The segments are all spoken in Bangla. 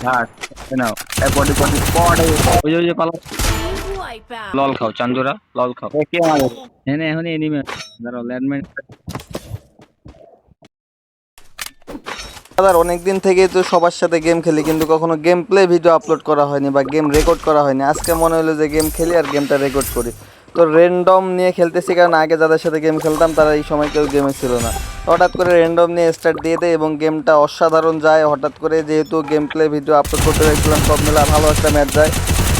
ঘাট নাও এই বডি বডি বডি ওই পালা Wipeout. লল খাও চান্দুরা লল খাও কে মারে এনে এখন এনিমি দাঁড়াও ল্যান্ডমাইন দাদা অনেকদিন থেকেই তো সবার সাথে গেম খেলি, কিন্তু কখনো গেম প্লে ভিডিও আপলোড করা হয়নি বা গেম রেকর্ড করা হয়নি। আজকে মনে হলো যে গেম খেলি আর গেমটা রেকর্ড করি। তো র্যান্ডম নিয়ে খেলতেছি, কারণ আগে যাদের সাথে গেম খেলতাম তারা এই সময় কেউ গেমে ছিল না। হঠাৎ করে র্যান্ডম নিয়ে স্টার্ট দিয়ে দেয় এবং গেমটা অসাধারণ যায়। হঠাৎ করে যেহেতু গেম প্লে ভিডিও আপলোড করতে চাইছিলাম, সব মিলে ভালো একটা ম্যাচ যায়।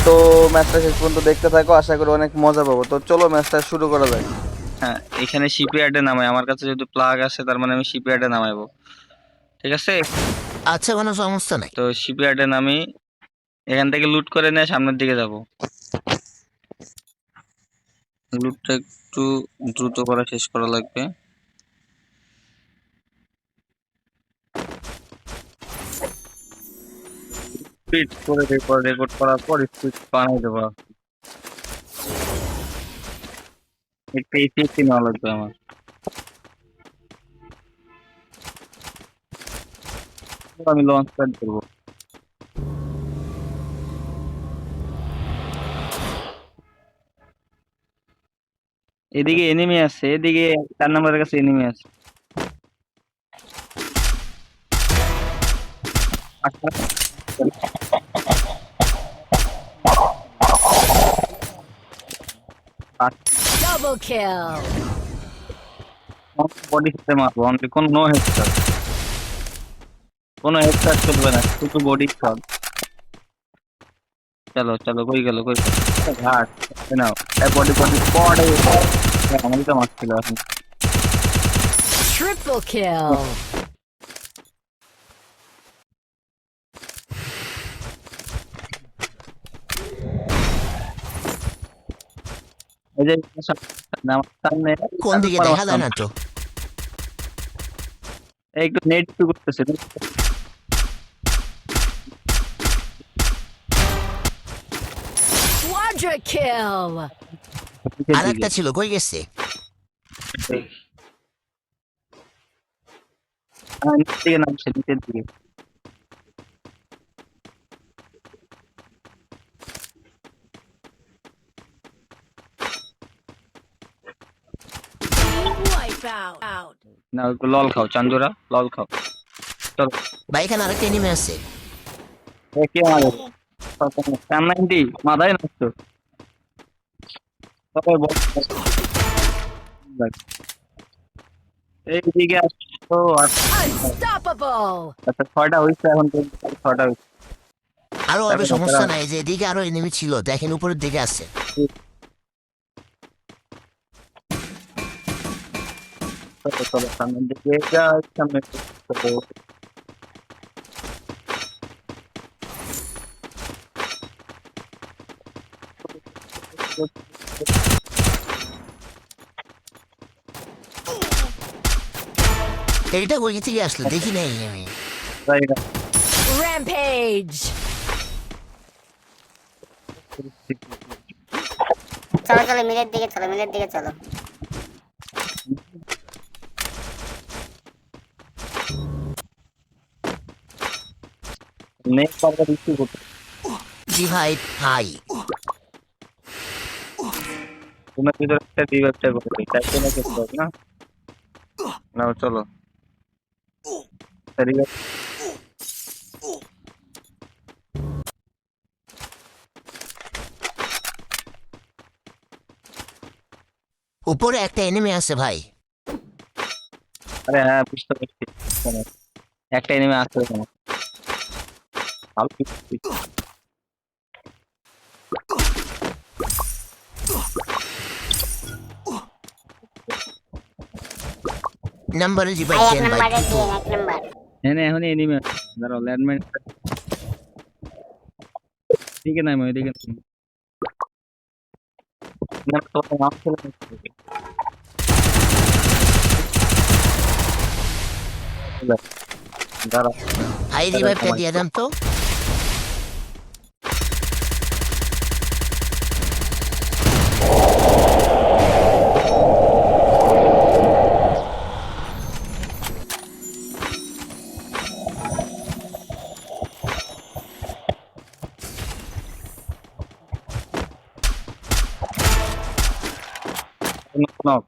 তো ম্যাচটা শেষ পর্যন্ত দেখতে থাকো, আশা করি অনেক মজা পাবো। তো চলো ম্যাচটা শুরু করা যায়। হ্যাঁ এখানে শিপইয়ার্ডে নামাই আমার কাছে যেহেতু প্লাগ আছে তার মানে আমি শিপইয়ার্ডে নামাইবো ঠিক আছে আচ্ছা, কোনো সমস্যা নাই। তো শিপইয়ার্ডে নামি এখান থেকে লুট করে নিয়ে সামনের দিকে যাব লুটটা একটু দ্রুত করা শেষ করা লাগবে স্পিড করে রেকর্ড করার পর স্পিড বানাই দেবো একটা এসিএসি নেওয়া লাগবে আমার আমি লঞ্চ প্যাড করবো এদিকে এনিমি আছে এদিকে 4 নম্বরের কাছে এনিমি আছে আচ্ছা Double kill. বডি হিটে মারবো অনলি কোনো নো হেডশট কোনো হেডশট চলবে না শুধু বডি শট চলো চলো কই গেল ঘাট নাও এই বডি বডি বডি আমারই তো মারছিল এখন Triple kill. এই যে আমার সামনে কোন দিকে দেখা যায় না তো। এই একটু নেট টু করতেছে Quadra kill. আর একটা ছিল, কই গেছে? নিচের দিকে নামছে নিচের দিকে Wipeout. Out. না লল খাও চান্দুরা লল খাও চলো ভাই এখানে আরেকটা এনিমি আছে। কে মারে M90 মাথায় নষ্ট তবে এইদিকে আসো Unstoppable. আচ্ছা 6টা হইছে এখন 6টা হইছে আরো হবে, সমস্যা নাই। যে এদিকে আরো এনিমি ছিল, দেখেন উপরের দিকে আছে। চলো চলো সামনের দিকে যাই সামনে চলো এইটা কই থেকে আসলো দেখি নাই আমি। যাই না Rampage. চলো চলো মিলের দিকে চলো, মিলের দিকে চলো। নেক্সট পারটা রিসিভ করতে জি ভাই, হাই। তোমার ভিতরে একটা রিভাইভটা করতে তাই তো নাকি না নাও চলো রিভাইভ উপরে একটা এনিমি আছে ভাই। আরে হ্যাঁ বুঝতে পারছি একটা এনিমে আসছে কেন ভালো কিছু নাম্বারে জি ভাই, ভাই এক 10 ভাই। নম্বরে দিন, এক নম্বর। এনে এখন এনিমে দাঁড়াও ল্যান্ডমাইন দিকে নাই মই দিকে না তো নাম ছিল দাঁড়াও ভাই রিভাইভটা দিয়ে দেন তো। knock.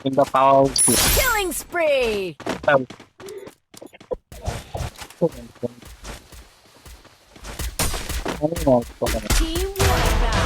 In the power of the Killing spree. Team wipeout.